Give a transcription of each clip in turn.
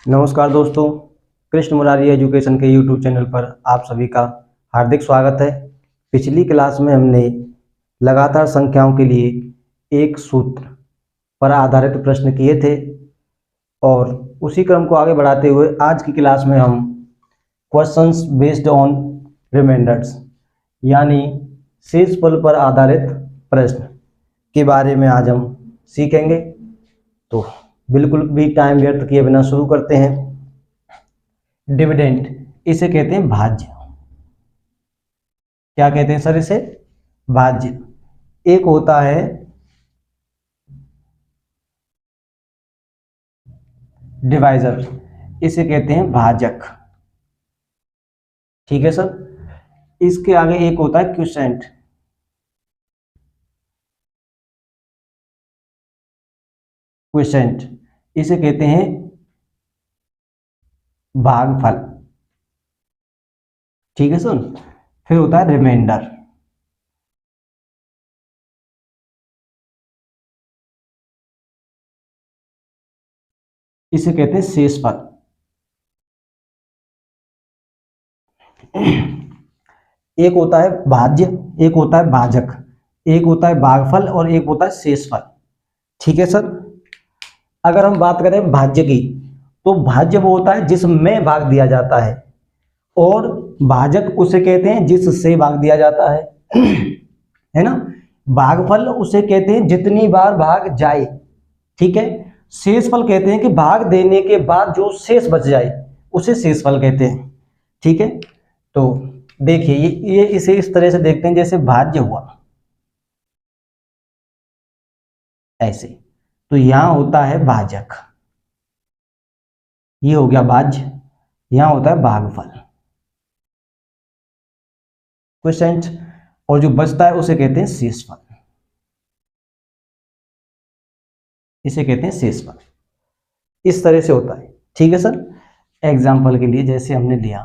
नमस्कार दोस्तों, कृष्ण मुरारी एजुकेशन के यूट्यूब चैनल पर आप सभी का हार्दिक स्वागत है। पिछली क्लास में हमने लगातार संख्याओं के लिए एक सूत्र पर आधारित प्रश्न किए थे और उसी क्रम को आगे बढ़ाते हुए आज की क्लास में हम क्वेश्चंस बेस्ड ऑन रिमाइंडर्स यानी शेषफल पर आधारित प्रश्न के बारे में आज हम सीखेंगे। तो बिल्कुल भी टाइम व्यर्थ किए बिना शुरू करते हैं। डिविडेंड इसे कहते हैं भाज्य। क्या कहते हैं सर इसे? भाज्य। एक होता है डिवाइजर, इसे कहते हैं भाजक। ठीक है सर। इसके आगे एक होता है क्वोशिएंट, क्वोशिएंट इसे कहते हैं भागफल। ठीक है सर। फिर होता है रिमाइंडर, इसे कहते हैं शेषफल। एक होता है भाज्य, एक होता है भाजक, एक होता है भागफल और एक होता है शेषफल। ठीक है सर। अगर हम बात करें भाज्य की, तो भाज्य वो होता है जिसमें भाग दिया जाता है और भाजक उसे कहते हैं जिससे भाग दिया जाता है है ना। भागफल उसे कहते हैं जितनी बार भाग जाए। ठीक है। शेषफल कहते हैं कि भाग देने के बाद जो शेष बच जाए उसे शेषफल कहते हैं। ठीक है। तो देखिए ये इसे इस तरह से देखते हैं जैसे भाज्य हुआ ऐसे, तो यहां होता है भाजक, ये हो गया भाज्य, यहां होता है भागफल क्वोशिएंट, और जो बचता है उसे कहते हैं शेषफल, इसे कहते हैं शेषफल। इस तरह से होता है। ठीक है सर। एग्जाम्पल के लिए जैसे हमने लिया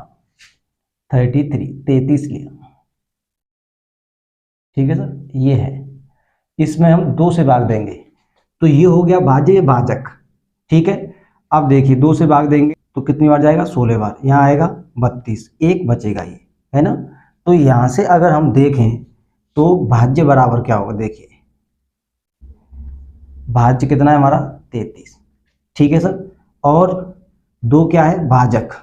33 लिया। ठीक है सर। ये है, इसमें हम 2 से भाग देंगे तो ये हो गया भाज्य, ये भाजक। ठीक है। अब देखिए 2 से भाग देंगे तो कितनी बार जाएगा? 16 बार। यहाँ आएगा 32, एक बचेगा ये, है ना। तो यहां से अगर हम देखें तो भाज्य बराबर क्या होगा? देखिए भाज्य कितना है हमारा? 33। ठीक है सर। और 2 क्या है? भाजक,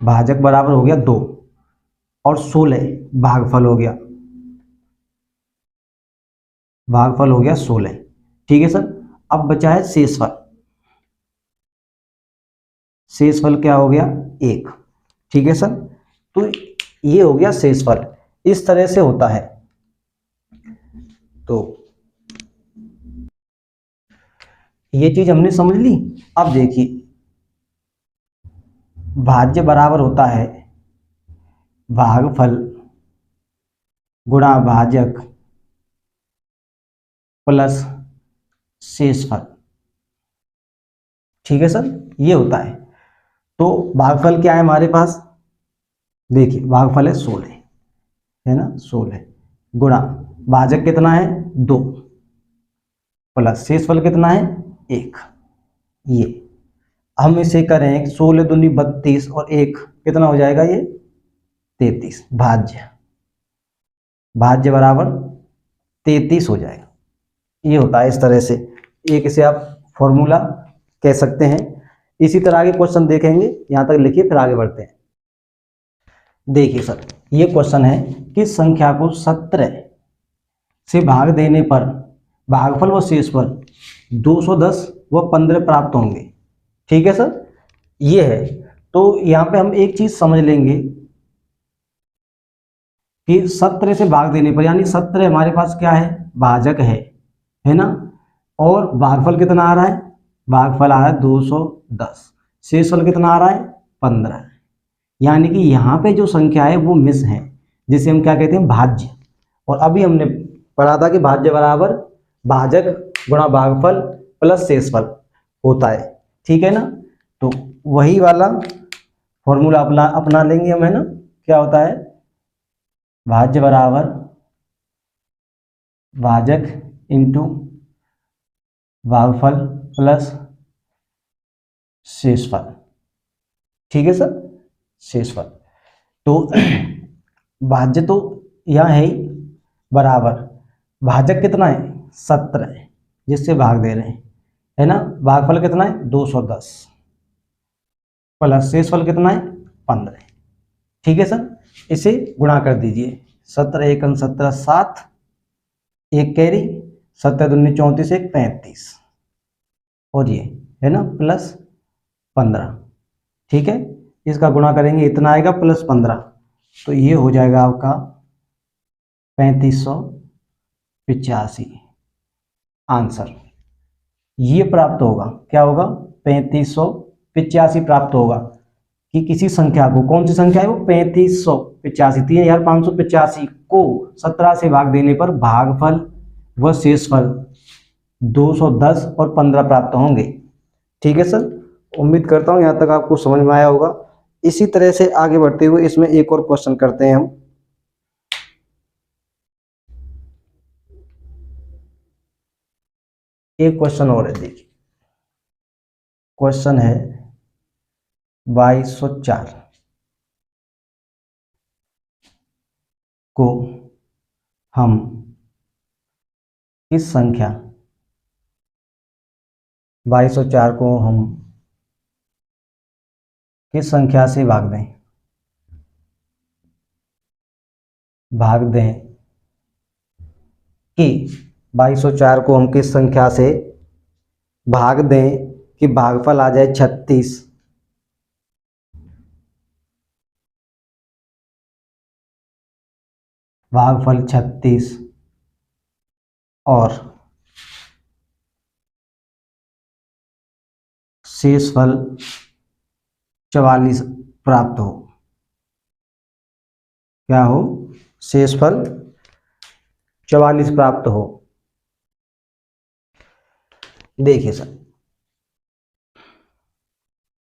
भाजक बराबर हो गया 2 और 16 भागफल हो गया, भागफल हो गया 16। ठीक है सर। अब बचा है शेषफल, शेषफल क्या हो गया? 1। ठीक है सर। तो ये हो गया शेषफल। इस तरह से होता है। तो ये चीज हमने समझ ली। अब देखिए भाज्य बराबर होता है भागफल गुणा भाजक प्लस शेषफल। ठीक है सर। ये होता है। तो भागफल क्या है हमारे पास? देखिए भागफल है 16, है ना, 16 गुणा भाजक कितना है? 2 प्लस शेषफल कितना है? 1। ये हम इसे करें 16 दूनी 32 और 1 कितना हो जाएगा? ये 33। भाज्य, भाज्य बराबर 33 हो जाएगा। ये होता है इस तरह से। एक इसे आप फॉर्मूला कह सकते हैं। इसी तरह के क्वेश्चन देखेंगे, यहां तक लिखिए फिर आगे बढ़ते हैं। देखिए सर, ये क्वेश्चन है कि संख्या को 17 से भाग देने पर भागफल व शेषफल 210 व 15 प्राप्त होंगे। ठीक है सर। ये है। तो यहां पे हम एक चीज समझ लेंगे कि 17 से भाग देने पर, यानी 17 हमारे पास क्या है? भाजक है ना। और भागफल कितना आ रहा है? भागफल आ रहा है 210, शेषफल कितना आ रहा है? 15। यानी कि यहाँ पे जो संख्या है वो मिस है, जिसे हम क्या कहते हैं? भाज्य। और अभी हमने पढ़ा था कि भाज्य बराबर भाजक गुणा भागफल प्लस शेषफल होता है। ठीक है ना। तो वही वाला फॉर्मूला अपना लेंगे हम, है ना। क्या होता है? भाज्य बराबर भाजक इंटू भागफल प्लस शेषफल। ठीक है सर, शेषफल। तो भाज्य तो यहाँ है ही, बराबर भाजक कितना है 17 है, जिससे भाग दे रहे हैं, है ना। भागफल कितना है 210 प्लस शेषफल कितना है 15। ठीक है सर, इसे गुणा कर दीजिए। 17 एकम 17 7, एक कैरी 17 दूनी 34 एक 35, और ये है ना प्लस 15। ठीक है, इसका गुणा करेंगे इतना आएगा प्लस 15, तो ये हो जाएगा आपका 3585 आंसर। ये प्राप्त होगा, क्या होगा 3585 प्राप्त होगा कि किसी संख्या को, कौन सी संख्या है वो 3585, 3585 को 17 से भाग देने पर भागफल व शेषफल 210 और 15 प्राप्त होंगे। ठीक है सर, उम्मीद करता हूँ यहाँ तक आपको समझ में आया होगा। इसी तरह से आगे बढ़ते हुए इसमें एक और क्वेश्चन करते हैं हम। एक क्वेश्चन और है, देखिए क्वेश्चन है 2204 को हम किस संख्या 2204 को हम किस संख्या से भाग दें कि 2204 को हम किस संख्या से भाग दें कि भागफल आ जाए 36, भागफल 36 और शेषफल 44 प्राप्त हो। क्या हो, शेषफल 44 प्राप्त हो। देखिए सर,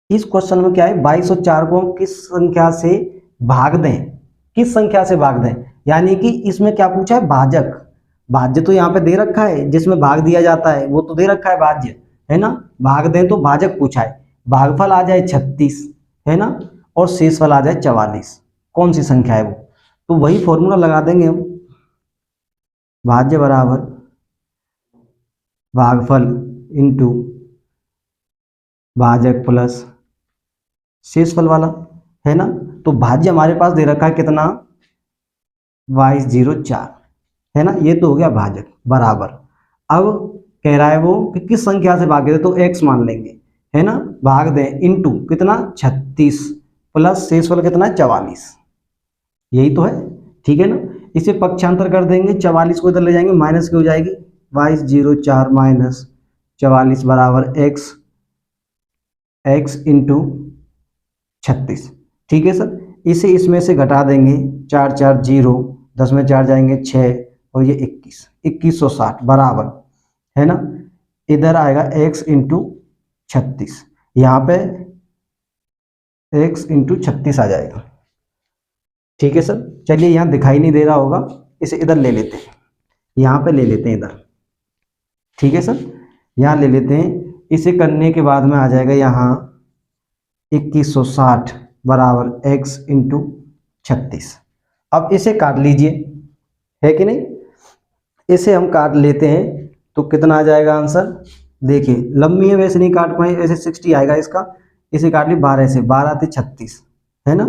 इस क्वेश्चन में क्या है, 2204 को हम किस संख्या से भाग दें, किस संख्या से भाग दें, यानी कि इसमें क्या पूछा है, भाजक। भाज्य तो यहाँ पे दे रखा है, जिसमें भाग दिया जाता है वो तो दे रखा है भाज्य, है ना। भाग दें तो भाजक पूछा है, भागफल आ जाए 36, है ना, और शेषफल आ जाए 44, कौन सी संख्या है वो, तो वही फॉर्मूला लगा देंगे हम। भाज्य बराबर भागफल इंटू भाजक प्लस शेषफल वाला, है ना। तो भाज्य हमारे पास दे रखा है कितना 2204, है ना, ये तो हो गया भाजक बराबर। अब कह रहा है वो कि किस संख्या से भाग दे, तो x मान लेंगे, है ना, भाग दें इंटू कितना 36 प्लस शेषफल कितना है 44, यही तो है। ठीक है ना, इसे पक्षांतर कर देंगे, 44 को इधर ले जाएंगे, माइनस की हो जाएगी 2204 माइनस 44 बराबर x इंटू 36। ठीक है सर, इसे इसमें से घटा देंगे, 4 4 0, 10 में 4 जाएंगे 6, और ये 2160 बराबर, है ना, इधर आएगा x इंटू 36, यहाँ पे x इंटू 36 आ जाएगा। ठीक है सर, चलिए यहाँ दिखाई नहीं दे रहा होगा, इसे इधर ले लेते हैं, यहाँ पे ले लेते हैं इधर। ठीक है सर, यहाँ ले लेते हैं, इसे करने के बाद में आ जाएगा यहाँ 2160 बराबर x इंटू 36। अब इसे काट लीजिए, है कि नहीं, इसे हम काट लेते हैं तो कितना आ जाएगा आंसर। देखिए लंबी है वैसे नहीं काट पाए, ऐसे 60 आएगा इसका, इसे काट ली 12 से, 12 × 36, है ना,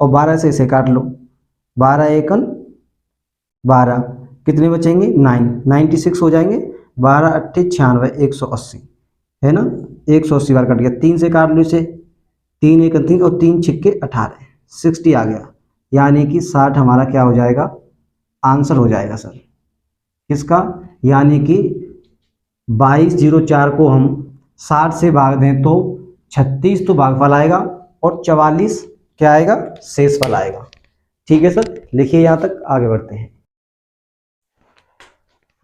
और 12 से इसे काट लो, 12 एकन 12, कितने बचेंगे 96 हो जाएंगे, 12 8 96 180, है ना, 180 बार कट गया, 3 से काट लो इसे, 3 1 3 और 3 छिक्के 18, 60 आ गया, यानी कि 60 हमारा क्या हो जाएगा, आंसर हो जाएगा सर किसका, यानी कि 2204 को हम 60 से भाग दें तो 36 तो भागफल आएगा और 44 क्या आएगा, शेषफल आएगा। ठीक है सर, लिखिए यहाँ तक, आगे बढ़ते हैं।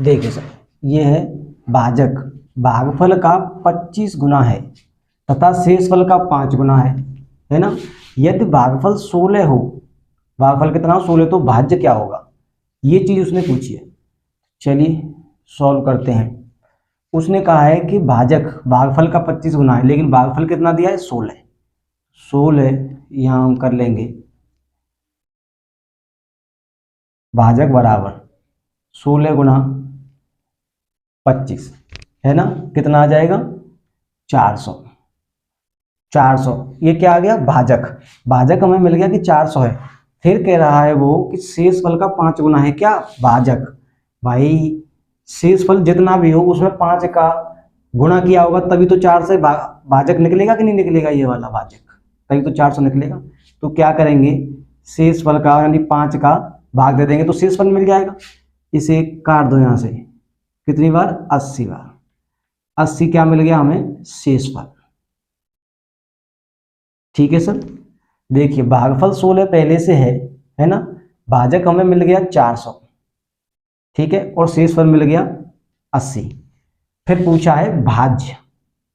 देखिए सर, ये है भाजक, भागफल का 25 गुना है तथा शेषफल का 5 गुना है ना। यदि भागफल 16 हो, भागफल कितना 16, तो भाज्य क्या होगा, ये चीज उसने पूछी है। चलिए सॉल्व करते हैं। उसने कहा है कि भाजक भागफल का 25 गुना है, लेकिन भागफल कितना दिया है 16। 16 यहाँ हम कर लेंगे, भाजक बराबर 16 गुना 25 है ना, कितना आ जाएगा 400। 400 ये क्या आ गया भाजक, भाजक हमें मिल गया कि 400 है। फिर कह रहा है वो कि शेषफल का 5 गुना है क्या भाजक। भाई शेषफल जितना भी हो उसमें 5 का गुणा किया होगा तभी तो 4 से भाजक निकलेगा कि नहीं निकलेगा, ये वाला भाजक, तभी तो 400 निकलेगा। तो क्या करेंगे, शेषफल का यानी 5 का भाग दे देंगे तो शेषफल मिल जाएगा। इसे काट दो यहाँ से, कितनी बार 80 बार, 80 क्या मिल गया हमें शेषफल। ठीक है सर, देखिए भागफल 16 पहले से है ना, भाजक हमें मिल गया 400, ठीक है, और शेषफल मिल गया 80। फिर पूछा है भाज्य,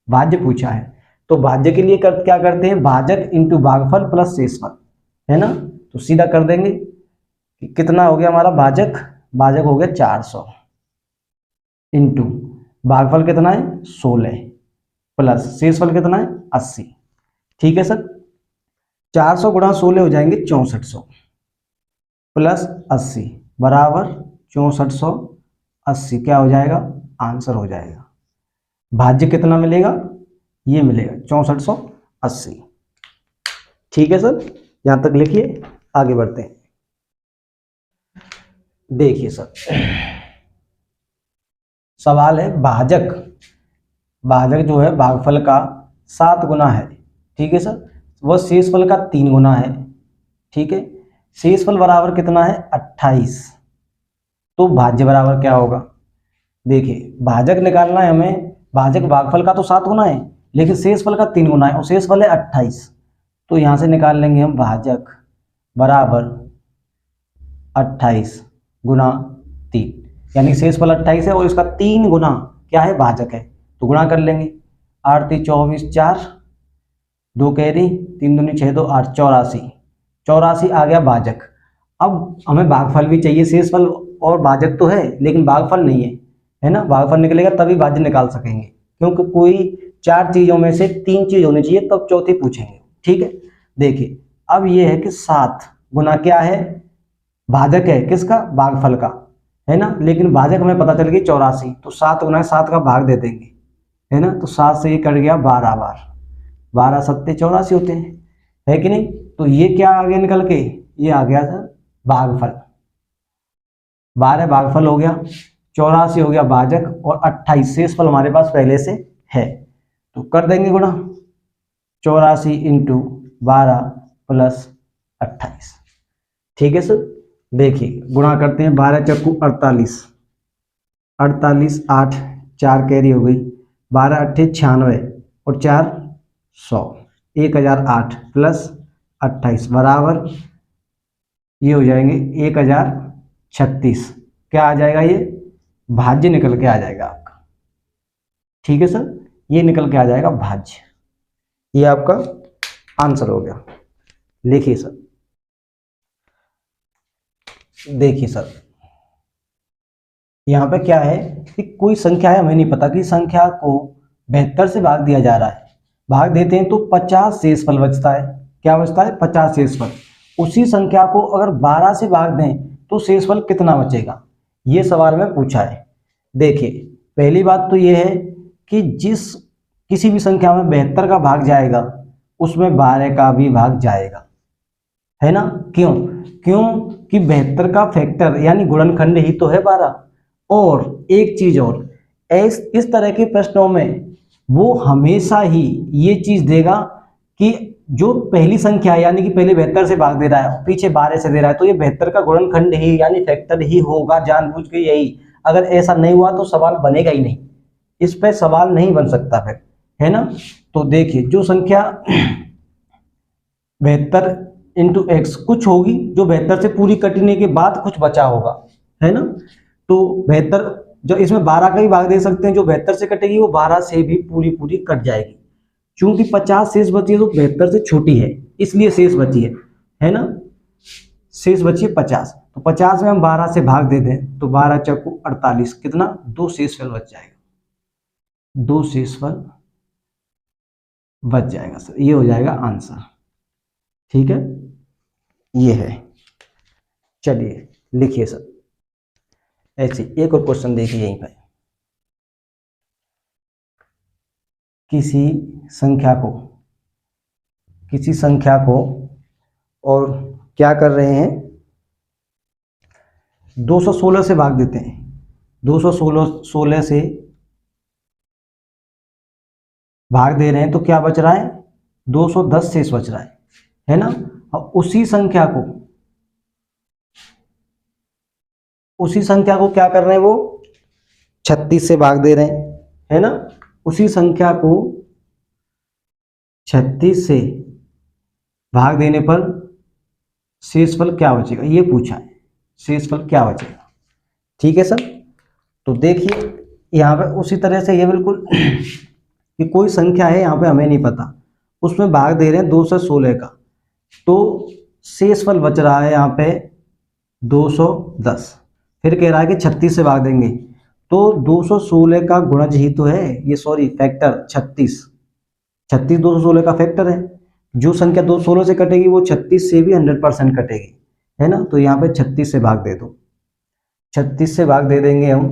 भाज्य पूछा है, तो भाज्य के लिए क्या करते हैं, भाजक इंटू भागफल प्लस शेषफल, है ना। तो सीधा कर देंगे कि कितना हो गया हमारा भाजक, भाजक हो गया 400 इंटू भागफल कितना है 16 प्लस शेषफल कितना है 80। ठीक है सर, 400 गुणा 16 हो जाएंगे 6400 प्लस 80 बराबर 6480, क्या हो जाएगा आंसर हो जाएगा। भाज्य कितना मिलेगा, ये मिलेगा 6480। ठीक है सर, यहां तक लिखिए, आगे बढ़ते हैं। देखिए सर, सवाल है भाजक, भाजक जो है भागफल का 7 गुना है, ठीक है सर, वह शेषफल का 3 गुना है, ठीक है। शेषफल बराबर कितना है 28, तो भाज्य बराबर क्या होगा, देखिए भाजक निकालना है हमें, भाजक भागफल का तो 7 गुना है लेकिन शेषफल का 3 गुना है और शेषफल है 28, तो यहां से निकाल लेंगे हम भाजक बराबर 28 गुना 3, यानी शेषफल 28 है और इसका 3 गुना क्या है भाजक है, तो गुणा कर लेंगे। 8 3 24 4 2 कैरी 3 दूनी 6 2 8 84, 84 आ गया भाजक। अब हमें भागफल भी चाहिए, शेषफल और भाजक तो है लेकिन भागफल नहीं है ना, भागफल निकलेगा तभी भाज्य निकाल सकेंगे, क्योंकि कोई 4 चीजों में से 3 चीज होनी चाहिए तब चौथी पूछेंगे। ठीक है, देखिए अब ये है कि 7 गुना क्या है भाजक है किसका, भागफल का, है ना, लेकिन भाजक हमें पता चल गई 84, तो 7 गुना 7 का भाग दे देंगे, है ना, तो 7 से ये कट गया 12 बार, 12 सत्ते 84 होते हैं, है कि नहीं। तो ये क्या आ गया निकल के, ये आ गया सर भागफल, 12 भागफल हो गया, 84 हो गया भाजक और 28 शेषफल हमारे पास पहले से है, तो कर देंगे गुणा 84 इंटू 12 प्लस 28। ठीक है सर, देखिए गुणा करते हैं, 12 चक्कू 48, 48 8 4 कैरी हो गई, 12 अट्ठे 96 और 4 100, 1008 प्लस 28 बराबर ये हो जाएंगे 1036, क्या आ जाएगा ये भाज्य निकल के आ जाएगा आपका। ठीक है सर, ये निकल के आ जाएगा भाज्य, ये आपका आंसर हो गया। लिखिए सर, देखिए सर यहाँ पे क्या है कि कोई संख्या है, हमें नहीं पता कि संख्या को 72 से भाग दिया जा रहा है, भाग देते हैं तो 50 शेषफल बचता है, क्या बचता है 50 शेषफल। उसी संख्या को अगर 12 से भाग दें तो शेषफल कितना बचेगा, ये सवाल में पूछा है। देखिए पहली बात तो ये है कि जिस किसी भी संख्या में 72 का भाग जाएगा उसमें 12 का भी भाग जाएगा, है ना, क्यों, क्योंकि 72 का फैक्टर यानी गुणनखंड ही तो है 12। और एक चीज और, इस तरह के प्रश्नों में वो हमेशा ही ये चीज देगा कि जो पहली संख्या है यानी कि पहले 72 से भाग दे रहा है पीछे 12 से दे रहा है तो ये 72 का गुणनखंड ही यानी फैक्टर ही होगा जानबूझ के यही, अगर ऐसा नहीं हुआ तो सवाल बनेगा ही नहीं, इस पे सवाल नहीं बन सकता फिर, है ना। तो देखिए जो संख्या 72 इंटू एक्स कुछ होगी जो 72 से पूरी कटने के बाद कुछ बचा होगा, है ना, तो 72 जो इसमें 12 का ही भाग दे सकते हैं, जो 72 से कटेगी वो 12 से भी पूरी पूरी कट जाएगी, चूंकि 50 शेष बची है तो 72 से छोटी है इसलिए शेष बची है ना, शेष बची है 50, तो 50 में हम 12 से भाग दे दें तो 12 चक्कू 48, कितना 2 शेषफल बच जाएगा। 2 शेषफल बच जाएगा सर, ये हो जाएगा आंसर। ठीक है, ये है। चलिए लिखिए सर। ऐसे एक और क्वेश्चन देखिए यहीं पर। किसी संख्या को और क्या कर रहे हैं, 216 से भाग देते हैं। 216 से भाग दे रहे हैं तो क्या बच रहा है, 210 शेष बच रहा है ना। अब उसी संख्या को क्या कर रहे हैं, वो 36 से भाग दे रहे हैं, है ना। उसी संख्या को 36 से भाग देने पर शेषफल क्या बचेगा, ये पूछा है, शेषफल क्या बचेगा। ठीक है सर, तो देखिए यहाँ पे उसी तरह से ये बिल्कुल कि कोई संख्या है, यहाँ पे हमें नहीं पता, उसमें भाग दे रहे हैं 216 का, तो शेषफल बच रहा है यहाँ पे 210। फिर कह रहा है कि 36 से भाग देंगे, तो 216 का गुणज ही तो है ये, सॉरी फैक्टर 36 216 का फैक्टर है। जो संख्या 216 से कटेगी वो 36 से भी 100% कटेगी, है ना। तो यहाँ पे 36 से भाग दे दो, 36 से भाग दे देंगे हम,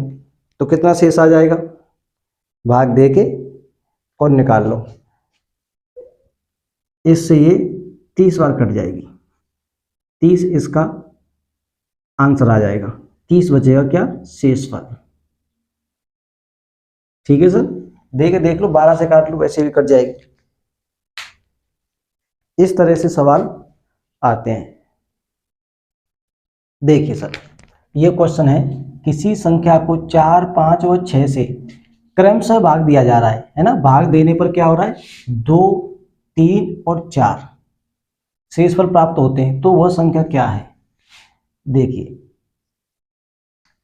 तो कितना शेष आ जाएगा, भाग दे के और निकाल लो, इससे ये 30 बार कट जाएगी, 30 इसका आंसर आ जाएगा, 30 बचेगा क्या, शेषफल। ठीक है सर, देख लो, 12 से काट लो, वैसे भी कट जाएगी। इस तरह से सवाल आते हैं। देखिए सर, ये क्वेश्चन है, किसी संख्या को 4, 5 व 6 से क्रमशः भाग दिया जा रहा है ना। भाग देने पर क्या हो रहा है, 2, 3 और 4 शेषफल प्राप्त होते हैं, तो वह संख्या क्या है। देखिए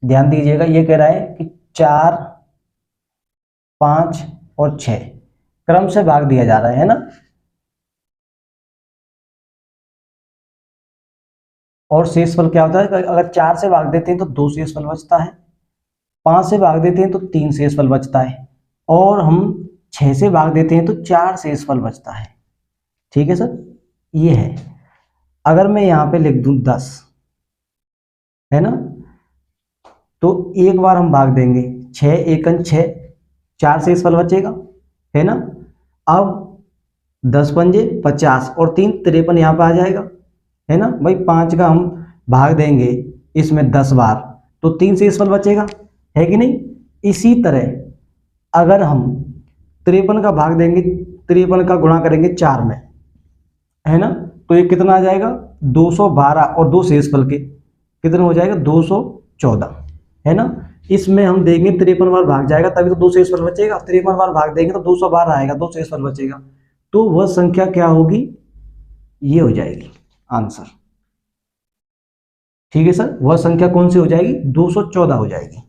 ध्यान दीजिएगा, ये कह रहा है कि 4, 5 और 6 क्रम से भाग दिया जा रहा है ना, और शेषफल क्या होता है, अगर 4 से भाग देते हैं तो 2 शेषफल बचता है, 5 से भाग देते हैं तो 3 शेषफल बचता है, और हम 6 से भाग देते हैं तो 4 शेषफल बचता है। ठीक है सर, ये है। अगर मैं यहाँ पे लिख दूं 10, है ना, तो एक बार हम भाग देंगे, 6 एकन 6, 4 शेषफल बचेगा, है ना। अब 10 पंजे 50 और 3 53 यहाँ पे आ जाएगा, है ना भाई। 5 का हम भाग देंगे इसमें 10 बार, तो 3 शेषफल बचेगा, है कि नहीं। इसी तरह अगर हम 53 का भाग देंगे, 53 का गुणा करेंगे 4 में, है ना, तो ये कितना आ जाएगा, 212 और 2 शेषफल के कितना हो जाएगा, 214, है ना। इसमें हम देंगे 53 बार भाग जाएगा तभी तो 2 शेषफल बचेगा, 53 बार भाग देंगे तो 212 आएगा, 2 शेषफल बचेगा, तो वह संख्या क्या होगी, ये हो जाएगी आंसर। ठीक है सर, वह संख्या कौन सी हो जाएगी, 214 हो जाएगी।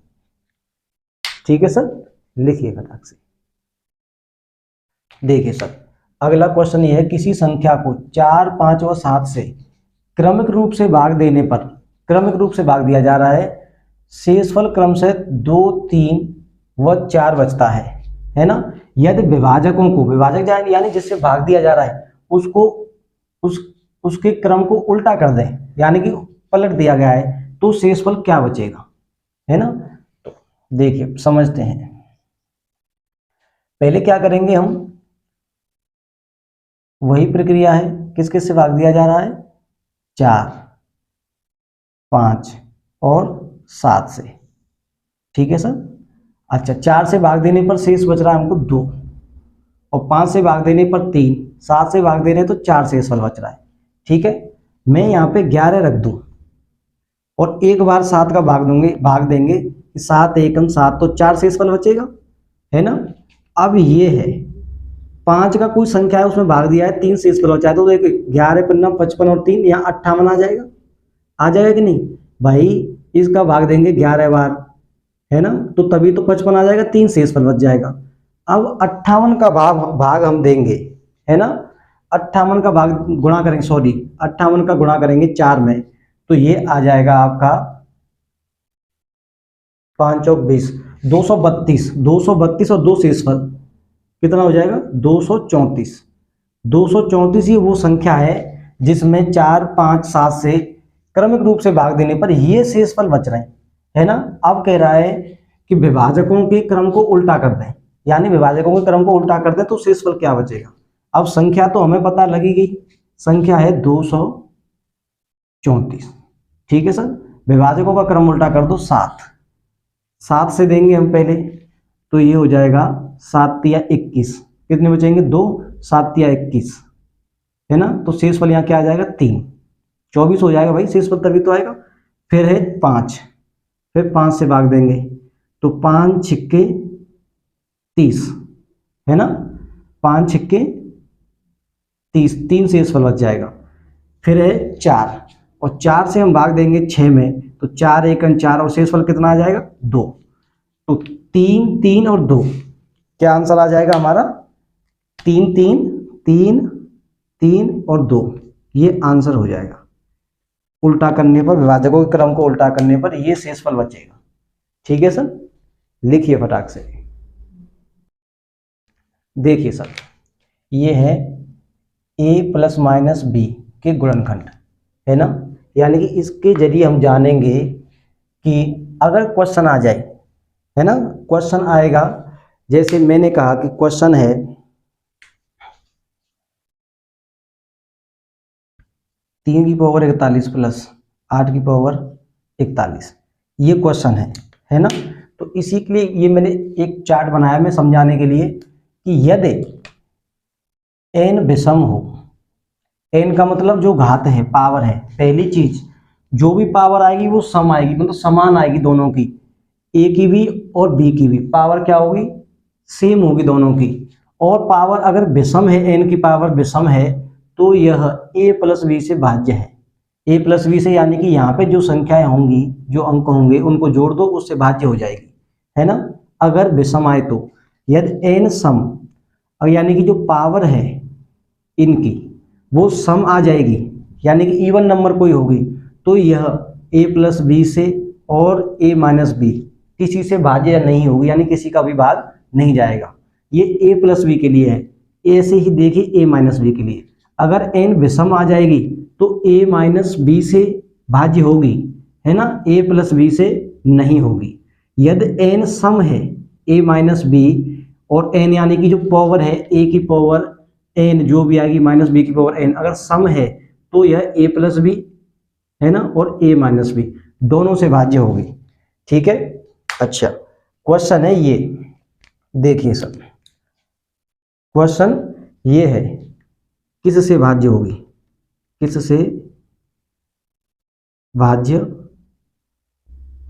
ठीक है सर, लिखिए फटाक से। देखिए सर, अगला क्वेश्चन ये है, किसी संख्या को 4, 5 व 7 से क्रमिक रूप से भाग देने पर, क्रमिक रूप से भाग दिया जा रहा है, शेषफल क्रम से 2, 3 व 4 बचता है ना। यदि विभाजकों को, विभाजक यानी जिससे भाग दिया जा रहा है उसको उसके क्रम को उल्टा कर दें, यानी कि पलट दिया गया है, तो शेषफल क्या बचेगा, है ना। तो देखिए समझते हैं, पहले क्या करेंगे हम, वही प्रक्रिया है, किस किस से भाग दिया जा रहा है, 4, 5 और 7 से। ठीक है सर, अच्छा 4 से भाग देने पर शेष बच रहा है हमको 2, और 5 से भाग देने पर 3, 7 से भाग दे रहे हैं तो 4 शेषफल बच रहा है। ठीक है, मैं यहाँ पे 11 रख दूं और एक बार 7 का भाग देंगे, 7 एकम 7, तो 4 शेषफल बचेगा, है ना। अब ये है 5 का कोई संख्या है उसमें भाग दिया है, 3 शेषफल बचा है, तो 11 पन्ना 55 और 3 यहाँ 58 आ जाएगा कि नहीं भाई। इसका भाग देंगे 11 बार, है ना, तो तभी तो 55 आ जाएगा, 3 शेषफल बच जाएगा। अब 58 का भाग हम देंगे, है ना, 58 का भाग गुणा करेंगे, 58 का गुणा करेंगे 4 में, तो ये आ जाएगा आपका 5 और 20, 232, 232 और 2 शेषफल कितना हो जाएगा 234। 234 ये वो संख्या है जिसमें 4, 5, 7 से क्रमिक रूप से भाग देने पर ये शेषफल बच रहे हैं, है ना। अब कह रहा है कि विभाजकों के क्रम को उल्टा कर दें, यानी विभाजकों के क्रम को उल्टा कर दें तो शेषफल क्या बचेगा। अब संख्या तो हमें पता लगी गई, संख्या है 234, ठीक है सर। विभाजकों का क्रम उल्टा कर दो 7, 7 से देंगे हम पहले, तो ये हो जाएगा 7 तिया 21, कितने बचेंगे 2, 7 तिया 21, है ना। तो शेषफल यहाँ क्या आ जाएगा 3, 24 हो जाएगा भाई शेषफल, तभी तो आएगा। फिर है 5, फिर 5 से भाग देंगे तो 5 छिक्के 30, है ना, 5 छिक्के 30, 3 शेषफल बच जाएगा। फिर है 4, और 4 से हम भाग देंगे 6 में, तो 4 एकन 4, और शेषफल कितना आ जाएगा 2। तो 3, 3 और 2, क्या आंसर आ जाएगा हमारा 3, 3, 3, 3 और 2, ये आंसर हो जाएगा। उल्टा करने पर, विभाजकों के क्रम को उल्टा करने पर ये शेषफल बचेगा, ठीक है सर। लिखिए फटाक से। देखिए सर, ये है a प्लस माइनस b के गुणनखंड, है ना। यानी कि इसके जरिए हम जानेंगे कि अगर क्वेश्चन आ जाए, है ना, क्वेश्चन आएगा, जैसे मैंने कहा कि क्वेश्चन है 3 की पावर 41 प्लस 8 की पावर 41, ये क्वेश्चन है ना। तो इसी के लिए ये मैंने एक चार्ट बनाया मैं समझाने के लिए कि यदि n विषम हो, n का मतलब जो घात है, पावर है, पहली चीज जो भी पावर आएगी वो सम आएगी, मतलब समान आएगी दोनों की, a की भी और b की भी पावर क्या होगी, सेम होगी दोनों की। और पावर अगर विषम है, n की पावर विषम है, तो यह a प्लस b से भाज्य है। a प्लस b से यानी कि यहाँ पे जो संख्याएं होंगी, जो अंक होंगे, उनको जोड़ दो, उससे भाज्य हो जाएगी, है ना, अगर विषम आए तो। यदि n सम, यानी कि जो पावर है इनकी वो सम आ जाएगी, यानी कि इवन नंबर कोई होगी, तो यह a प्लस बी से और a माइनस बी किसी से भाज्य नहीं होगी, यानी किसी का भी भाग नहीं जाएगा। ये a प्लस बी के लिए है, ऐसे ही देखिए a माइनस बी के लिए, अगर n विषम आ जाएगी तो a माइनस बी से भाज्य होगी, है ना, a प्लस बी से नहीं होगी। यदि n सम है a माइनस बी, और n यानी कि जो पावर है a की पावर n जो भी आएगी माइनस बी की पावर n, अगर सम है तो यह a प्लस बी, है ना, और a माइनस बी दोनों से भाज्य होगी, ठीक है। अच्छा, क्वेश्चन है ये, देखिए सर, क्वेश्चन ये है किस से भाज्य होगी, किस से भाज्य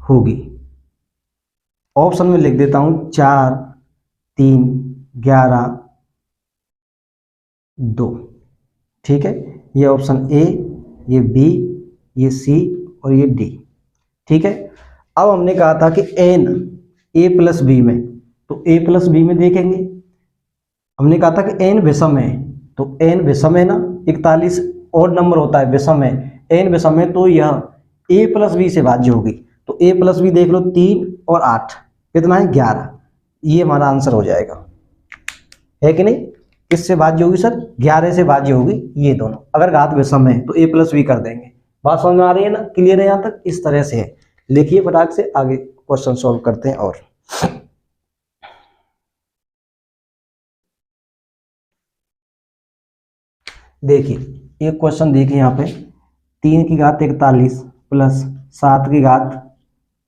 होगी। ऑप्शन में लिख देता हूं 4, 3, 11, 2, ठीक है। ये ऑप्शन ए, ये बी, ये सी और ये डी, ठीक है। अब हमने कहा था कि n a प्लस बी में, तो a प्लस बी में देखेंगे, हमने कहा था कि n विषम है, तो n विषम है ना, 41 और नंबर होता है, विषम है, n विषम है, तो यह a प्लस बी से भाज्य होगी। तो a प्लस बी देख लो, 3 और 8 कितना है 11, ये हमारा आंसर हो जाएगा, है कि नहीं। किससे भाज्य होगी सर, 11 से भाज्य होगी ये दोनों, अगर घात विषम है तो a प्लस बी कर देंगे। बात समझ में आ रही है ना, क्लियर है यहाँ तक, इस तरह से है। लिखिए फटाक से, आगे क्वेश्चन सॉल्व करते हैं। और देखिए एक क्वेश्चन देखिए यहाँ पे, 3 की घात 41 प्लस 7 की घात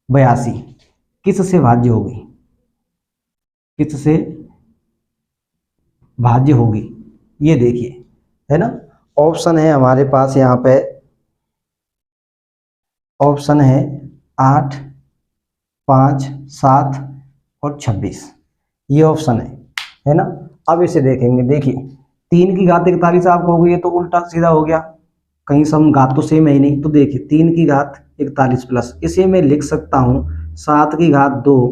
82 किस से भाज्य होगी, किस से भाज्य होगी, ये देखिए, है ना। ऑप्शन है हमारे पास यहाँ पे, ऑप्शन है 8, 5, 7 और 26, ये ऑप्शन है ना। अब इसे देखेंगे, देखिए 3 की घात 41 आपको हो गई, ये तो उल्टा सीधा हो गया, कहीं सम घात तो सेम है ही नहीं। तो देखिए 3 की घात 41 प्लस, इसे मैं लिख सकता हूँ 7 की घात 2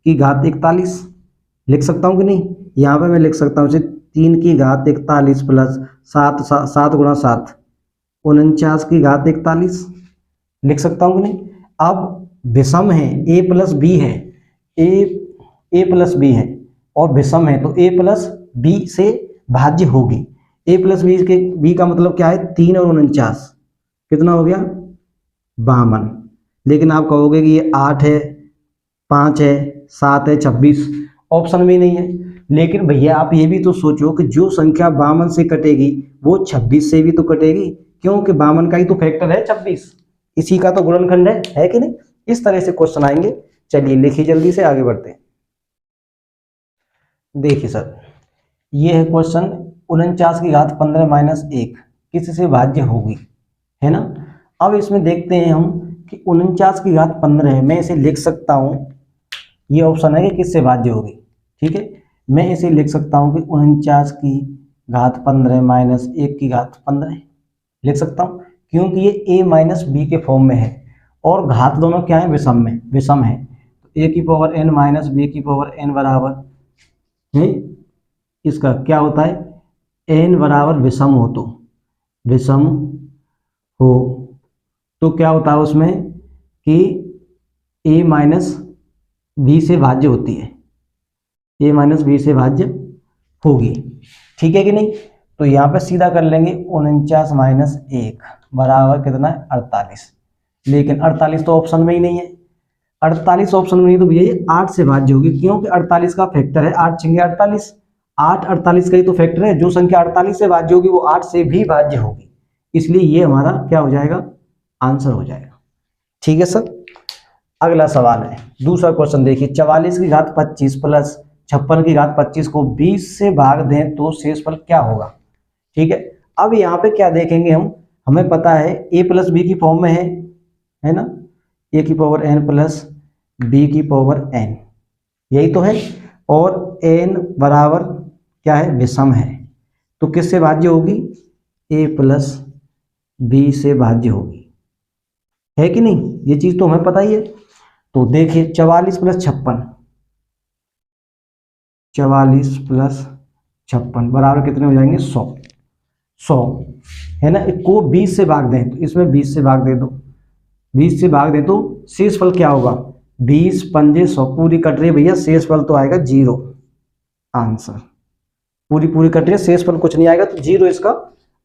की घात 41, लिख सकता हूँ कि नहीं। यहाँ पे मैं लिख सकता हूँ इसे 3 की घात 41 प्लस 7 गुणा 7 49 की घात 41, लिख सकता हूँ कि नहीं। अब विषम है, a प्लस बी है, ए प्लस बी है और विषम है तो ए प्लस बी से भाज्य होगी। ए प्लस बी का मतलब क्या है, 3 और 49 कितना हो गया 52। लेकिन आप कहोगे कि ये 8 है, 5 है, 7 है, 26 ऑप्शन में नहीं है। लेकिन भैया आप ये भी तो सोचो कि जो संख्या 52 से कटेगी वो 26 से भी तो कटेगी, क्योंकि 52 का ही तो फैक्टर है 26, इसी का तो गुणनखंड है कि नहीं। इस तरह से क्वेश्चन आएंगे। चलिए लिखिए जल्दी से, आगे बढ़ते हैं। देखिए सर, ये है क्वेश्चन 49 की घात 15 माइनस 1 किससे भाज्य होगी, है ना। अब इसमें देखते हैं हम कि 49 की घात 15 है, मैं इसे लिख सकता हूं, ये ऑप्शन है कि किससे भाज्य होगी। ठीक है, मैं इसे लिख सकता हूं कि 49 की घात 15 माइनस 1 की घात 15 लिख सकता हूं, क्योंकि ये a माइनस बी के फॉर्म में है और घात दोनों क्या है, विषम है। तो a की पावर n माइनस बी की पावर n बराबर है, इसका क्या होता है, n बराबर विषम हो तो क्या होता है उसमें कि a माइनस बी से भाज्य होती है, a माइनस बी से भाज्य होगी। ठीक है कि नहीं। तो यहाँ पे सीधा कर लेंगे 49 माइनस 1 बराबर कितना है 48। लेकिन 48 तो ऑप्शन में ही नहीं है, 48 ऑप्शन में नहीं, तो भैया ये 8 से भाज्य होगी, क्योंकि 48 का फैक्टर है 8 छिंगे 48, 8 48 का ही तो फैक्टर है। जो संख्या 48 से भाज्य होगी वो 8 से भी भाज्य होगी, इसलिए ये हमारा क्या हो जाएगा, आंसर हो जाएगा। ठीक है सर। अगला सवाल है दूसरा क्वेश्चन, देखिए 44 की घात 25 प्लस 56 की घात 25 को 20 से भाग दें तो शेषफल क्या होगा। ठीक है, अब यहाँ पे क्या देखेंगे हम, हमें पता है a प्लस बी की फॉर्म में है ना, a की पावर n प्लस b की पावर n, यही तो है। और n बराबर क्या है, विषम है, तो किससे भाज्य होगी, a प्लस b से भाज्य होगी, है कि नहीं, ये चीज तो हमें पता ही है। तो देखिए 44 प्लस 56, 44 प्लस 56 बराबर कितने हो जाएंगे 100 है ना। को 20 से भाग दें तो इसमें 20 से भाग दे दो, 20 से भाग दे तो शेषफल क्या होगा, 20 पंजे 100, पूरी कट रही है भैया, शेषफल तो आएगा 0। आंसर पूरी कट रही है, शेषफल कुछ नहीं आएगा, तो 0 इसका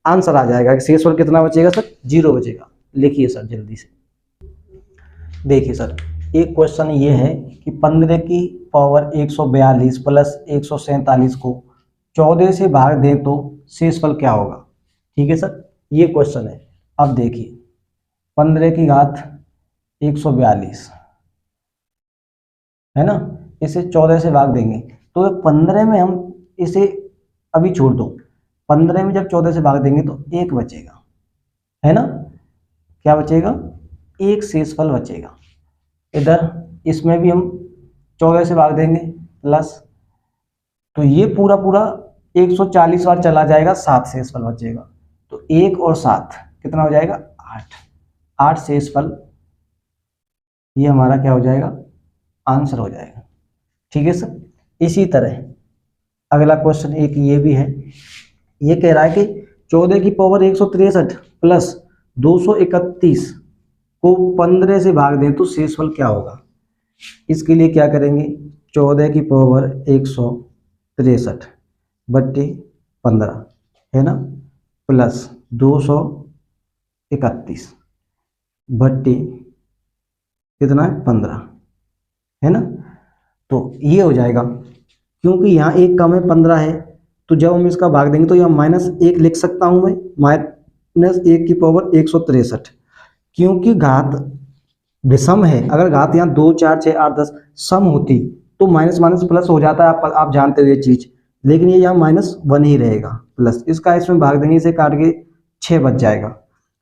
आंसर आ जाएगा। शेषफल कितना बचेगा सर, 0 बचेगा। लिखिए सर जल्दी से। देखिए सर, एक क्वेश्चन ये है कि 15 की पावर 142 प्लस 147 को 14 से भाग दें तो शेषफल क्या होगा। ठीक है सर, ये क्वेश्चन है। अब देखिए 15 की घात 142 है ना, इसे 14 से भाग देंगे तो 15 में हम इसे अभी छोड़ दो, 15 में जब 14 से भाग देंगे तो 1 बचेगा, है ना, क्या बचेगा, 1 शेषफल बचेगा। इधर इसमें भी हम 14 से भाग देंगे प्लस, तो ये पूरा 140 बार चला जाएगा, 7 शेषफल बचेगा। तो 1 और 7 कितना हो जाएगा 8 शेषफल, ये हमारा क्या हो जाएगा, आंसर हो जाएगा। ठीक है सर। इसी तरह अगला क्वेश्चन एक ये भी है, ये कह रहा है कि 14 की पावर 163 प्लस 231 को 15 से भाग दें तो शेषफल क्या होगा। इसके लिए क्या करेंगे, 14 की पावर 163 बट्टे 15 है ना, प्लस 231 बट्टे कितना है 15 है ना। तो ये हो जाएगा, क्योंकि यहाँ 1 कम है 15 है, तो जब हम इसका भाग देंगे तो यहाँ -1 लिख सकता हूँ मैं, -1 की पावर 163, क्योंकि घात विषम है। अगर घात यहाँ 2 4 6 8 10 सम होती तो माइनस माइनस प्लस हो जाता है, आप जानते हो ये चीज, लेकिन ये यहाँ -1 ही रहेगा प्लस, इसका इसमें भाग देंगे, इसे काट के 6 बच जाएगा।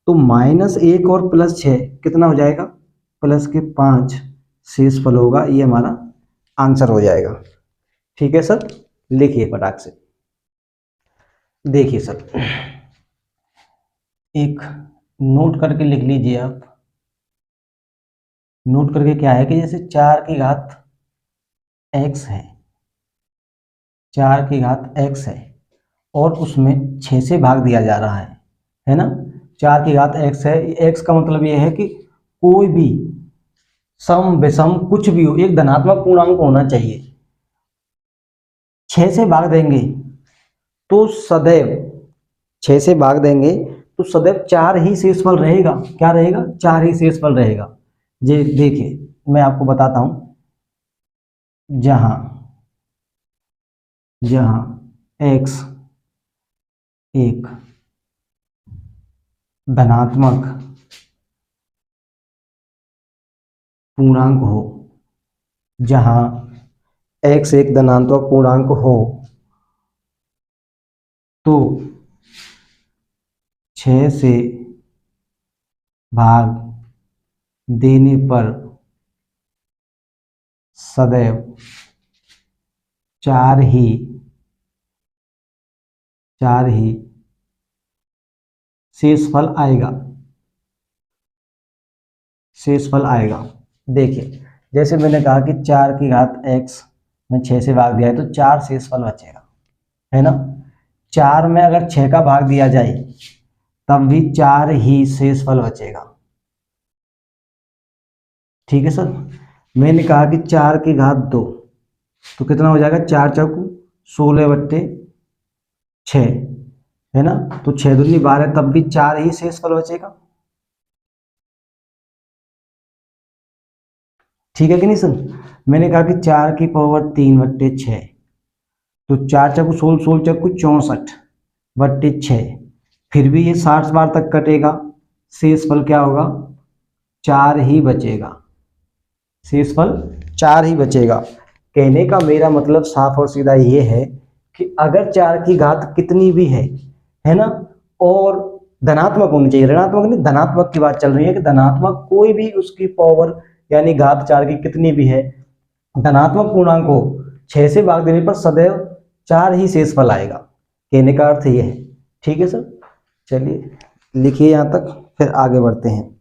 तो -1 और +6 कितना हो जाएगा, प्लस के 5 शेषफल होगा, ये हमारा आंसर हो जाएगा। ठीक है सर, लिखिए फटाक से। देखिए सर, एक नोट करके लिख लीजिए आप। नोट करके क्या है कि जैसे 4 की घात x है, 4 की घात x है और उसमें 6 से भाग दिया जा रहा है ना। 4 की घात x है, x का मतलब ये है कि कोई भी सम विषम कुछ भी हो, एक धनात्मक पूर्णांक होना चाहिए। 6 से भाग देंगे तो सदैव 6 से भाग देंगे तो सदैव 4 ही शेषफल रहेगा। क्या रहेगा? 4 ही शेषफल रहेगा। ये देखिए मैं आपको बताता हूं, जहां जहां x एक धनात्मक पूर्णांक हो, जहां x एक धनात्मक पूर्णांक हो तो 6 से भाग देने पर सदैव 4 ही शेषफल आएगा। शेषफल आएगा। देखिए जैसे मैंने कहा कि 4 की घात x में 6 से भाग दिया है तो 4 शेषफल बचेगा, है ना। 4 में अगर 6 का भाग दिया जाए तब भी 4 ही शेषफल बचेगा। ठीक है सर। मैंने कहा कि 4 की घात 2 तो कितना हो जाएगा? 4 चौकू 16/6, है ना। तो 6 दूनी 12, तब भी 4 ही शेषफल बचेगा। ठीक है कि नहीं सर। मैंने कहा कि 4 की पावर 3/6 तो 4 चौकू 16, 16 चौकू 64/6, फिर भी ये 60 बार तक कटेगा। शेषफल क्या होगा? 4 ही बचेगा। शेषफल 4 ही बचेगा। कहने का मेरा मतलब साफ और सीधा ये है कि अगर 4 की घात कितनी भी है ना, और धनात्मक होनी चाहिए, ऋणात्मक नहीं, धनात्मक की बात चल रही है कि धनात्मक कोई भी उसकी पावर यानी घात 4 की कितनी भी है, धनात्मक पूर्णांक को 6 से भाग देने पर सदैव 4 ही शेषफल आएगा। कहने का अर्थ ये है। ठीक है सर। चलिए लिखिए यहां तक, फिर आगे बढ़ते हैं।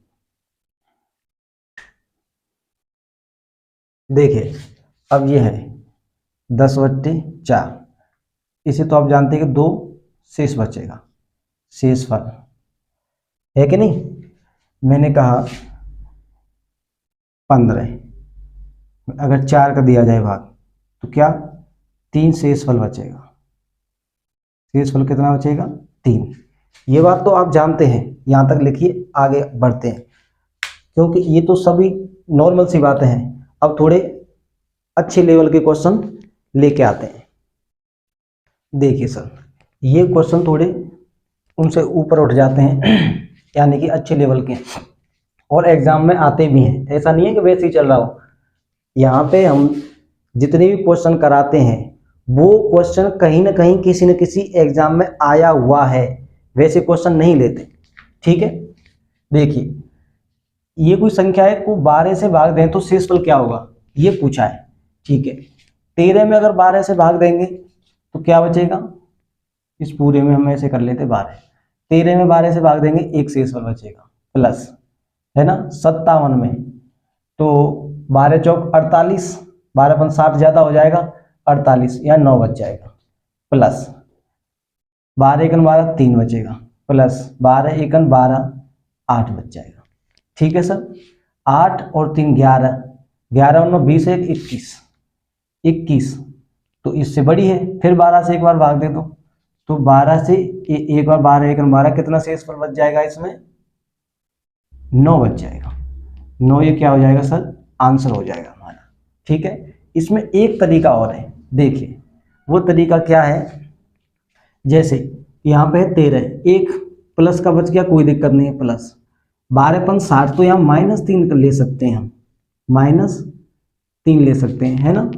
देखिए अब ये है 10/4, इसे तो आप जानते हैं कि 2 शेष बचेगा, शेषफल है कि नहीं। मैंने कहा 15, अगर 4 का दिया जाए भाग तो क्या 3 शेषफल बचेगा। शेषफल कितना बचेगा? 3। ये बात तो आप जानते हैं, यहां तक लिखिए, आगे बढ़ते हैं, क्योंकि ये तो सभी नॉर्मल सी बातें हैं। अब थोड़े अच्छे लेवल के क्वेश्चन लेके आते हैं। देखिए सर, ये क्वेश्चन थोड़े उनसे ऊपर उठ जाते हैं यानी कि अच्छे लेवल के, और एग्जाम में आते भी हैं। ऐसा नहीं है कि वैसे ही चल रहा हो। यहाँ पे हम जितने भी क्वेश्चन कराते हैं वो क्वेश्चन कहीं ना कहीं किसी न किसी एग्जाम में आया हुआ है, वैसे क्वेश्चन नहीं लेते। ठीक है। देखिए ये कोई संख्या है को 12 से भाग दें तो शेषफल क्या होगा, ये पूछा है। ठीक है। 13 में अगर 12 से भाग देंगे तो क्या बचेगा? इस पूरे में हम ऐसे कर लेते 12, 13 में 12 से भाग देंगे 1 शेषफल बचेगा, प्लस, है ना। 57 में तो 12 चौक 48, 12 60 ज्यादा हो जाएगा, 48 या 9 बच जाएगा, प्लस 12 एकन 12 3 बचेगा, प्लस 12 एकन 12 8 बच जाएगा। ठीक है सर। 8 और 3 11, 11 और 9 20, 1 21, 21 तो इससे बड़ी है। फिर 12 से एक बार भाग दे दो तो 12 से एक बार 12 एकन 12, कितना शेषफल बच जाएगा? इसमें 9 बच जाएगा। 9 ये क्या हो जाएगा सर? आंसर हो जाएगा हमारा। ठीक है। इसमें एक तरीका और है, देखिए वो तरीका क्या है। जैसे यहाँ पे है 13, एक प्लस का बच गया, कोई दिक्कत नहीं है, प्लस 12 60 तो यहाँ -3 ले सकते हैं हम, -3 ले सकते हैं, है ना।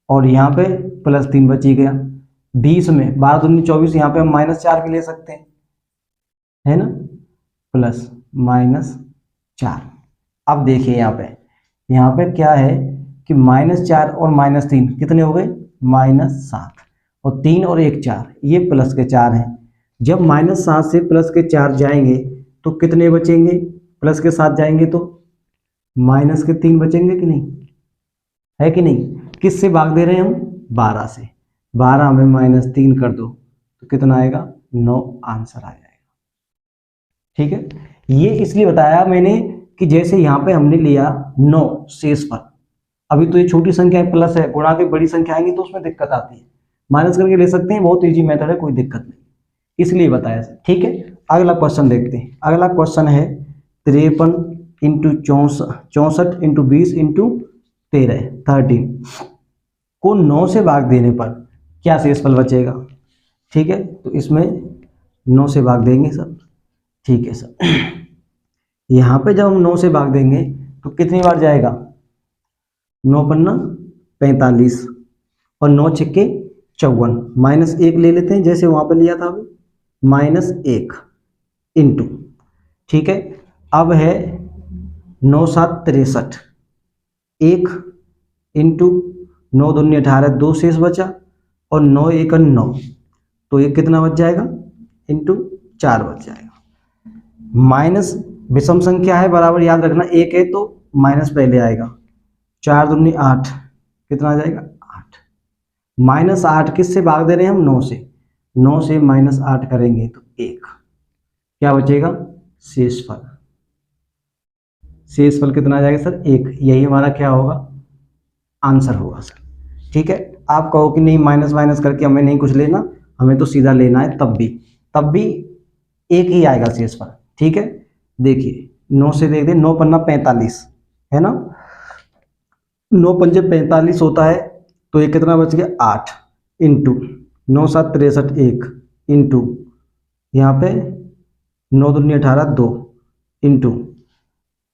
और यहाँ पे +3 बच ही गया। 20 में 12 दूनी 24, यहाँ पे हम -4 भी ले सकते हैं, है ना, प्लस -4। अब देखिए यहाँ पे क्या है कि -4 और -3 कितने हो गए? -7, और 3 और 1 4, ये प्लस के 4 हैं। जब -7 से प्लस के 4 जाएंगे तो कितने बचेंगे? प्लस के 7 जाएंगे तो -3 बचेंगे कि नहीं, है कि नहीं। किससे भाग दे रहे हैं हम? 12 से। 12 में -3 कर दो तो कितना आएगा? 9 आंसर आ जाएगा। ठीक है। ये इसलिए बताया मैंने कि जैसे यहाँ पे हमने लिया 9 शेषफल, अभी तो ये छोटी संख्या है, प्लस है, गुणा की बड़ी संख्या आएंगी तो उसमें दिक्कत आती है, माइनस करके ले सकते हैं, बहुत इजी मेथड है, कोई दिक्कत नहीं, इसलिए बताया सर। ठीक है, अगला क्वेश्चन देखते हैं। अगला क्वेश्चन है 53 इंटू 64 इंटू 20 इंटू 13 को 9 से भाग देने पर क्या शेषफल बचेगा। ठीक है, तो इसमें 9 से भाग देंगे सर। ठीक है सर, यहाँ पे जब हम 9 से भाग देंगे तो कितनी बार जाएगा, 9 पन्ना 45 और 9 छक्के 54, माइनस 1 ले लेते हैं जैसे वहाँ पे लिया था अभी, -1 इंटू, ठीक है, अब है 9 7 63, 1 इंटू 9 दूनी 18, 2 शेष बचा और 9 1 9, तो ये कितना बच जाएगा, इंटू 4 बच जाएगा। माइनस विषम संख्या है, बराबर याद रखना, 1 है तो माइनस पहले आएगा, 4 दूनी 8, कितना आ जाएगा 8, -8 किससे भाग दे रहे हैं हम, 9 से, 9 से -8 करेंगे तो 1, क्या बचेगा, शेषफल। शेषफल कितना आ जाएगा सर, 1, यही हमारा क्या होगा, आंसर होगा सर। ठीक है, आप कहो कि नहीं माइनस माइनस करके हमें नहीं कुछ लेना, हमें तो सीधा लेना है, तब भी 1 ही आएगा शेषफल। ठीक है, देखिए 9 से देख दे, 9 पन्ना 45 है ना, 9 पंजे 45 होता है, तो ये कितना बच गया 8 इंटू 9 7 63, 1 इंटू यहाँ पे 9 दूनी 18, 2 इंटू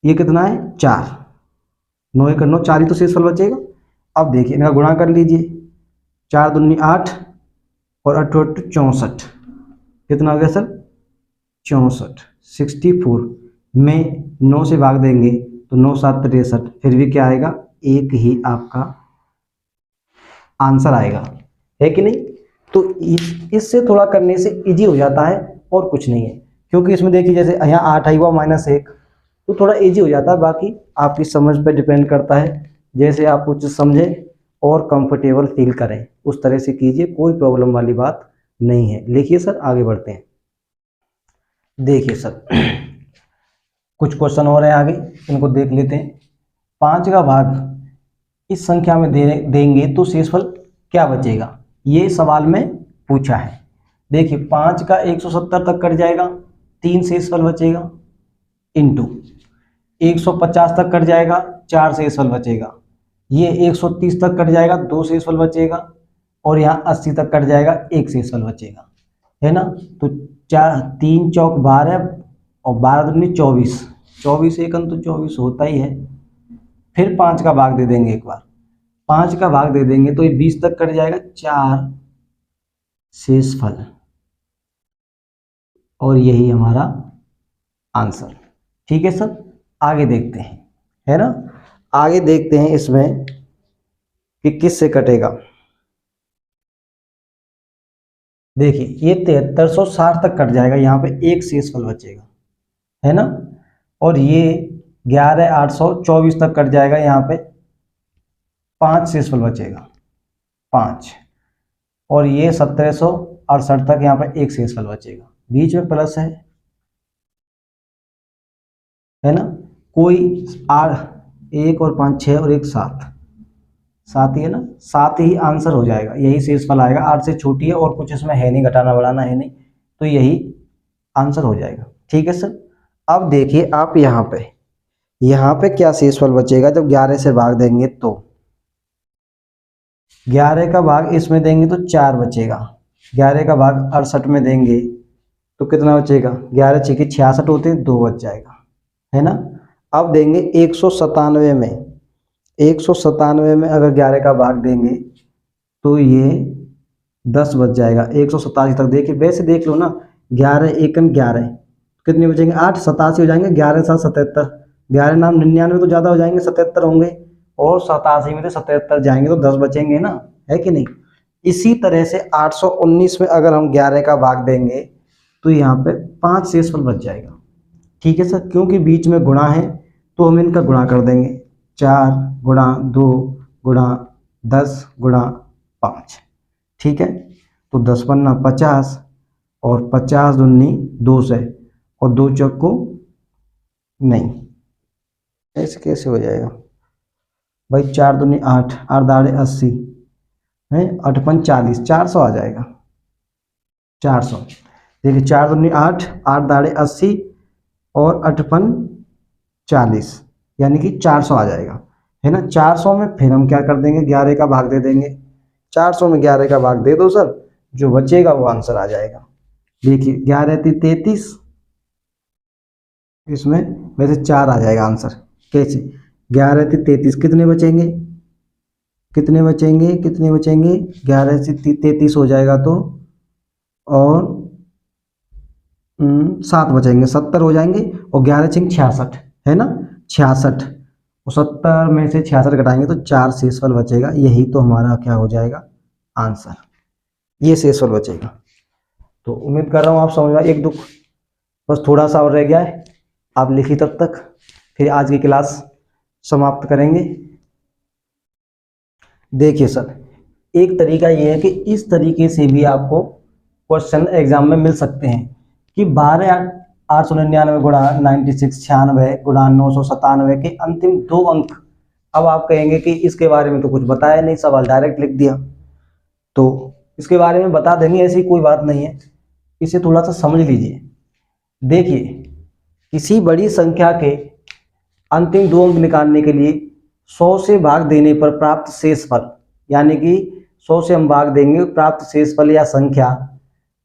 ये कितना है 4, 9 1 9, 4 ही तो शेषफल बचेगा। अब देखिए इनका गुणा कर लीजिए, 4 दूनी 8 और 8 8 64, कितना हो गया सर 64, 64 में 9 से भाग देंगे तो 9 7 63, फिर भी क्या आएगा, 1 ही आपका आंसर आएगा, है कि नहीं। तो इससे थोड़ा करने से इजी हो जाता है और कुछ नहीं है, क्योंकि इसमें देखिए जैसे यहाँ 8 आई हुआ -1, तो थोड़ा इजी हो जाता है, बाकी आपकी समझ पे डिपेंड करता है, जैसे आप कुछ समझें और कंफर्टेबल फील करें उस तरह से कीजिए, कोई प्रॉब्लम वाली बात नहीं है। लिखिए सर, आगे बढ़ते हैं। देखिए सर कुछ क्वेश्चन और हैं आगे, इनको देख लेते हैं। 5 का भाग इस संख्या में देंगे तो शेषफल क्या बचेगा, ये सवाल में पूछा है। देखिए 5 का 170 तक कट जाएगा, 3 शेषफल बचेगा, इंटू 150 तक कट जाएगा, 4 शेषफल बचेगा, ये 130 तक कट जाएगा, 2 शेषफल बचेगा, और यहाँ 80 तक कट जाएगा, 1 शेषफल बचेगा, है ना। तो 3 चौक 12 और 12 दूनी 24, 24 एकन तो 24 होता ही है। फिर 5 का भाग दे देंगे, एक बार 5 का भाग दे देंगे तो ये 20 तक कट जाएगा, 4 शेषफल, और यही हमारा आंसर। ठीक है सर, आगे देखते हैं, है ना, आगे देखते हैं इसमें कि किससे कटेगा। देखिए ये 7360 तक कट जाएगा, यहाँ पे 1 शेषफल बचेगा, है ना, और ये 11824 तक कट जाएगा, यहाँ पे 5 शेषफल बचेगा, 5, और ये 1768 तक यहाँ पे 1 शेषफल बचेगा, बीच में प्लस है ना, कोई 1 और 5 6 और 1 7, 7 ही है ना, 7 ही आंसर हो जाएगा, यही शेषफल आएगा, 8 से छोटी है और कुछ इसमें है नहीं, घटाना बढ़ाना है नहीं, तो यही आंसर हो जाएगा। ठीक है सर, अब देखिए आप यहाँ पे क्या शेषफल बचेगा जब 11 से भाग देंगे, तो 11 का भाग इसमें देंगे तो 4 बचेगा, 11 का भाग 68 में देंगे तो कितना बचेगा, 11 6 66 होते हैं, 2 बच जाएगा, है ना। अब देंगे 197 में, 197 में अगर 11 का भाग देंगे तो ये 10 बच जाएगा, 187 तक। देखिए वैसे देख लो ना, 11 एकन 11, कितने बचेंगे 8, 87 हो जाएंगे, 11 7 77, 11 नाम 99 तो ज़्यादा हो जाएंगे, 77 होंगे, और 87 में तो 77 जाएंगे तो 10 बचेंगे ना, है कि नहीं। इसी तरह से 819 में अगर हम 11 का भाग देंगे तो यहाँ पे 5 शेषफल बच जाएगा। ठीक है सर, क्योंकि बीच में गुणा है तो हम इनका गुणा कर देंगे, 4 गुणा 2 गुणा 10 गुणा 5, ठीक है, तो 10 पन्ना 50 और 50 दूनी 200 और 2 चौको नहीं ऐसे कैसे हो जाएगा भाई, 4 दूनी 8, 8 दाड़े 80 है, 8 पंच 40, 400 आ जाएगा 400। देखिए 4 दूनी 8, 8 दाड़े 80 और 8 पन 40, यानी कि 400 आ जाएगा, है ना। 400 में फिर हम क्या कर देंगे, 11 का भाग दे देंगे। 400 में 11 का भाग दे दो सर, जो बचेगा वो आंसर आ जाएगा। देखिए 11 × 33, इसमें वैसे 4 आ जाएगा आंसर। कैसे, 11 × 33 कितने बचेंगे, कितने बचेंगे, कितने बचेंगे, 11 से 33 हो जाएगा तो, और 7 बचेंगे, 70 हो जाएंगे, और 11 × 66 है ना, 66, और 70 में से 66 घटाएंगे तो 4 शेषफल बचेगा। यही तो हमारा क्या हो जाएगा आंसर, ये शेषफल बचेगा। तो उम्मीद कर रहा हूँ आप समझ में, एक दुख बस थोड़ा सा और रह गया है, आप लिखिए तब तक, फिर आज की क्लास समाप्त करेंगे। देखिए सर, एक तरीका ये है कि इस तरीके से भी आपको क्वेश्चन एग्जाम में मिल सकते हैं कि 12,899 गुणा 96 96 गुणा 997 के अंतिम 2 अंक। अब आप कहेंगे कि इसके बारे में तो कुछ बताया नहीं, सवाल डायरेक्ट लिख दिया। तो इसके बारे में बता देंगे, ऐसी कोई बात नहीं है, इसे थोड़ा सा समझ लीजिए। देखिए, किसी बड़ी संख्या के अंतिम 2 अंक निकालने के लिए 100 से भाग देने पर प्राप्त शेषफल, यानी कि 100 से हम भाग देंगे, प्राप्त शेषफल या संख्या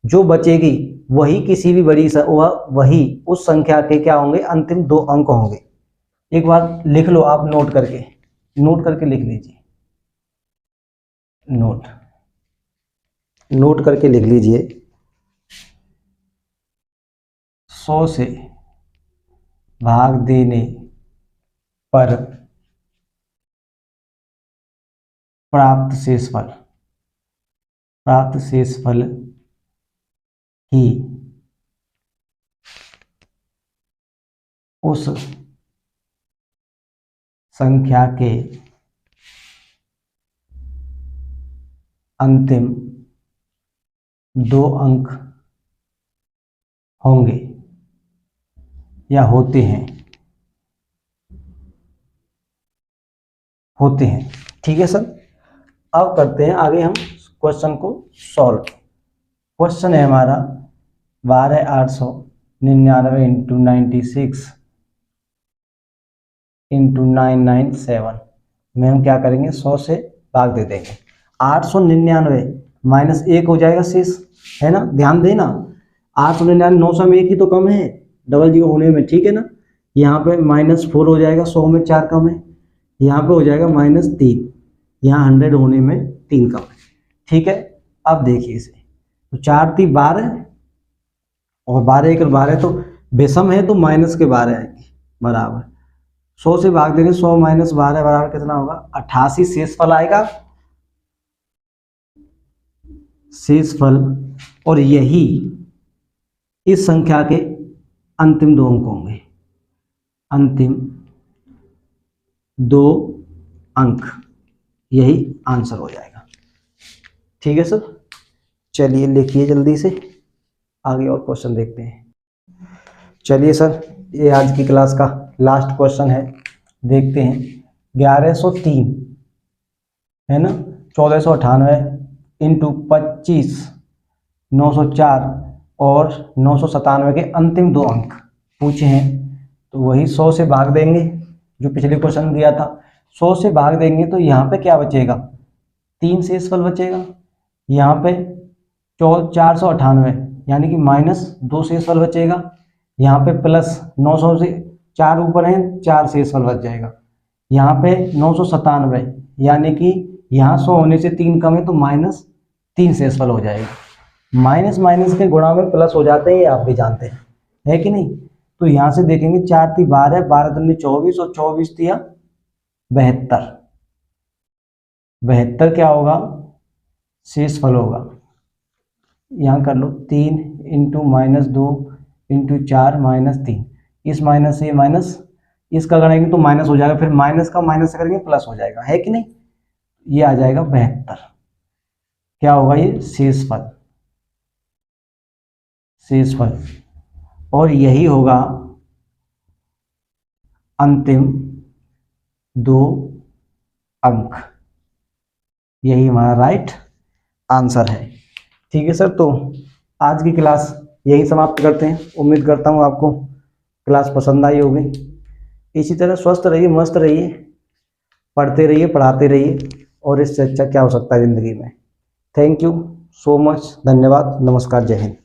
जो बचेगी वही किसी भी वही उस संख्या के क्या होंगे, अंतिम 2 अंक होंगे। एक बार लिख लो आप, नोट करके लिख लीजिए, नोट करके लिख लीजिए। 100 से भाग देने पर प्राप्त शेषफल की उस संख्या के अंतिम 2 अंक होंगे या होते हैं, ठीक है सर। अब करते हैं आगे हम क्वेश्चन को सॉल्व। क्वेश्चन है हमारा 12,899 इंटू 96 इंटू 997 में हम क्या करेंगे, 100 से भाग दे देंगे। 899 माइनस 1 हो जाएगा शेष, है ना, ध्यान देना। 899 900 में 1 ही तो कम है, डबल जीरो होने में, ठीक है ना। यहाँ पे -4 हो जाएगा, 100 में 4 कम है, यहाँ पे हो जाएगा -3, यहाँ 100 होने में 3 कम है, ठीक है। अब देखिए इसे, तो 4 × 3 12 और 12 × 12 तो विषम है, तो माइनस के 12 आएंगे बराबर। 100 से भाग देंगे, 100 - 12 बराबर कितना होगा, 88 शेषफल आएगा, शेषफल। और यही इस संख्या के अंतिम 2 अंक होंगे, अंतिम 2 अंक, यही आंसर हो जाएगा, ठीक है सर। चलिए लिखिए जल्दी से, आगे और क्वेश्चन देखते हैं। चलिए सर, ये आज की क्लास का लास्ट क्वेश्चन है, देखते हैं। 1103 है ना, 1498 इंटू 25 904 और 997 के अंतिम 2 अंक पूछे हैं। तो वही 100 से भाग देंगे, जो पिछले क्वेश्चन दिया था। 100 से भाग देंगे तो यहाँ पे क्या बचेगा, 3 शेषफल बचेगा। यहाँ पे 498 यानी कि -2 शेषफल बचेगा। यहाँ पे प्लस 900 से 4 ऊपर है, 4 शेषफल बच जाएगा। यहाँ पे 997 यानी कि यहाँ 100 होने से 3 कम है, तो -3 शेषफल हो जाएगा। माइनस माइनस के गुणा में प्लस हो जाते हैं, ये आप भी जानते हैं, है कि नहीं। तो यहाँ से देखेंगे, 4 × 3 12, 12 × 3 24 और 24 × 3 72, 72 क्या होगा, शेषफल होगा। यहाँ कर लो 3 इंटू -2 इंटू 4 -3, इस माइनस से माइनस, इसका करेंगे तो माइनस हो जाएगा, फिर माइनस का माइनस से करेंगे प्लस हो जाएगा, है कि नहीं। ये आ जाएगा 72, क्या होगा ये, शेषफल, और यही होगा अंतिम 2 अंक, यही हमारा राइट आंसर है। ठीक है सर, तो आज की क्लास यही समाप्त करते हैं। उम्मीद करता हूँ आपको क्लास पसंद आई होगी। इसी तरह स्वस्थ रहिए, मस्त रहिए, पढ़ते रहिए, पढ़ाते रहिए, और इससे अच्छा क्या हो सकता है ज़िंदगी में। थैंक यू सो मच, धन्यवाद, नमस्कार, जय हिंद।